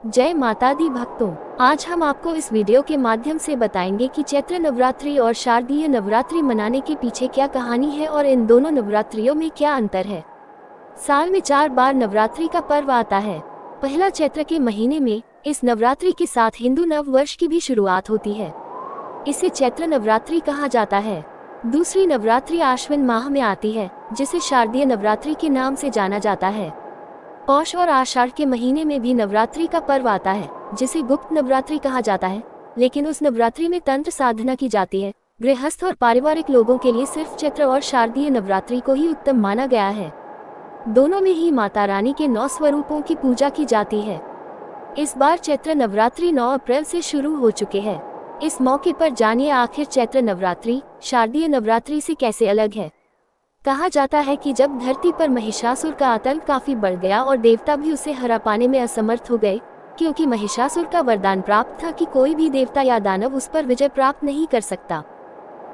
जय माता दी भक्तों, आज हम आपको इस वीडियो के माध्यम से बताएंगे कि चैत्र नवरात्रि और शारदीय नवरात्रि मनाने के पीछे क्या कहानी है और इन दोनों नवरात्रियों में क्या अंतर है। साल में 4 बार नवरात्रि का पर्व आता है। पहला चैत्र के महीने में इस नवरात्रि के साथ हिंदू नव वर्ष की भी शुरुआत होती है। इसे चैत्र नवरात्रि कहा जाता है। दूसरी नवरात्रि आश्विन माह में आती है, जिसे शारदीय नवरात्रि के नाम से जाना जाता है। पौष और आषाढ़ के महीने में भी नवरात्रि का पर्व आता है, जिसे गुप्त नवरात्रि कहा जाता है, लेकिन उस नवरात्रि में तंत्र साधना की जाती है। गृहस्थ और पारिवारिक लोगों के लिए सिर्फ चैत्र और शारदीय नवरात्रि को ही उत्तम माना गया है। दोनों में ही माता रानी के 9 स्वरूपों की पूजा की जाती है। इस बार चैत्र नवरात्रि 9 अप्रैल से शुरू हो चुके हैं। इस मौके पर जानिए आखिर चैत्र नवरात्रि शारदीय नवरात्रि से कैसे अलग है। कहा जाता है कि जब धरती पर महिषासुर का आतंक काफी बढ़ गया और देवता भी उसे हरा पाने में असमर्थ हो गए, क्योंकि महिषासुर का वरदान प्राप्त था कि कोई भी देवता या दानव उस पर विजय प्राप्त नहीं कर सकता।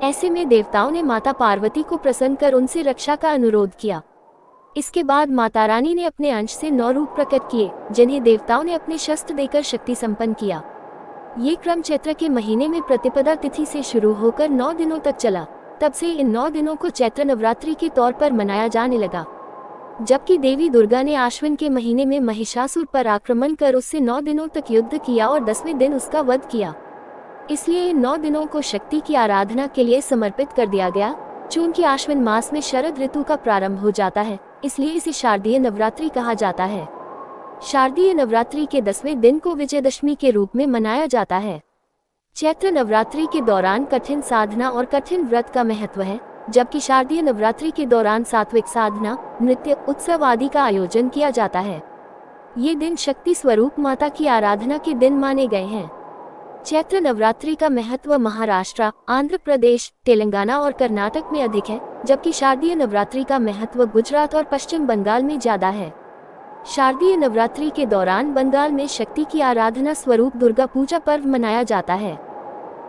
ऐसे में देवताओं ने माता पार्वती को प्रसन्न कर उनसे रक्षा का अनुरोध किया। इसके बाद माता रानी ने अपने अंश से 9 रूप प्रकट किए, जिन्हें देवताओं ने अपने शस्त्र देकर शक्ति संपन्न किया। ये क्रम चैत्र के महीने में प्रतिपदा तिथि से शुरू होकर 9 दिनों तक चला। तब से इन 9 दिनों को चैत्र नवरात्रि के तौर पर मनाया जाने लगा। जबकि देवी दुर्गा ने आश्विन के महीने में महिषासुर पर आक्रमण कर उससे 9 दिनों तक युद्ध किया और 10वें दिन उसका वध किया। इसलिए इन 9 दिनों को शक्ति की आराधना के लिए समर्पित कर दिया गया। चूंकि आश्विन मास में शरद ऋतु का प्रारंभ हो जाता है, इसलिए इसे शारदीय नवरात्रि कहा जाता है। शारदीय नवरात्रि के 10वें दिन को विजयदशमी के रूप में मनाया जाता है। चैत्र नवरात्रि के दौरान कठिन साधना और कठिन व्रत का महत्व है, जबकि शारदीय नवरात्रि के दौरान सात्विक साधना, नृत्य, उत्सव आदि का आयोजन किया जाता है। ये दिन शक्ति स्वरूप माता की आराधना के दिन माने गए हैं। चैत्र नवरात्रि का महत्व महाराष्ट्र, आंध्र प्रदेश, तेलंगाना और कर्नाटक में अधिक है, जबकि शारदीय नवरात्रि का महत्व गुजरात और पश्चिम बंगाल में ज्यादा है। शारदीय नवरात्रि के दौरान बंगाल में शक्ति की आराधना स्वरूप दुर्गा पूजा पर्व मनाया जाता है।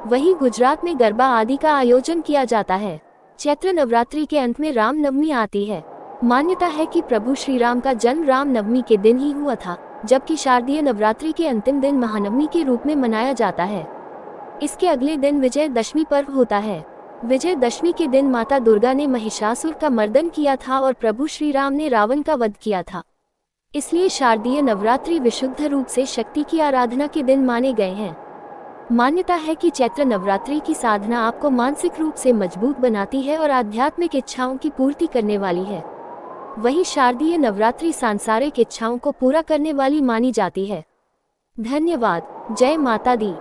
वहीं गुजरात में गरबा आदि का आयोजन किया जाता है। चैत्र नवरात्रि के अंत में राम नवमी आती है। मान्यता है कि प्रभु श्री राम का जन्म राम नवमी के दिन ही हुआ था, जबकि शारदीय नवरात्रि के अंतिम दिन महानवमी के रूप में मनाया जाता है। इसके अगले दिन विजयदशमी पर्व होता है। विजयदशमी के दिन माता दुर्गा ने महिषासुर का मर्दन किया था और प्रभु श्री राम ने रावण का वध किया था। इसलिए शारदीय नवरात्रि विशुद्ध रूप से शक्ति की आराधना के दिन माने गए हैं। मान्यता है कि चैत्र नवरात्रि की साधना आपको मानसिक रूप से मजबूत बनाती है और आध्यात्मिक इच्छाओं की पूर्ति करने वाली है। वहीं शारदीय नवरात्रि सांसारिक इच्छाओं को पूरा करने वाली मानी जाती है। धन्यवाद। जय माता दी।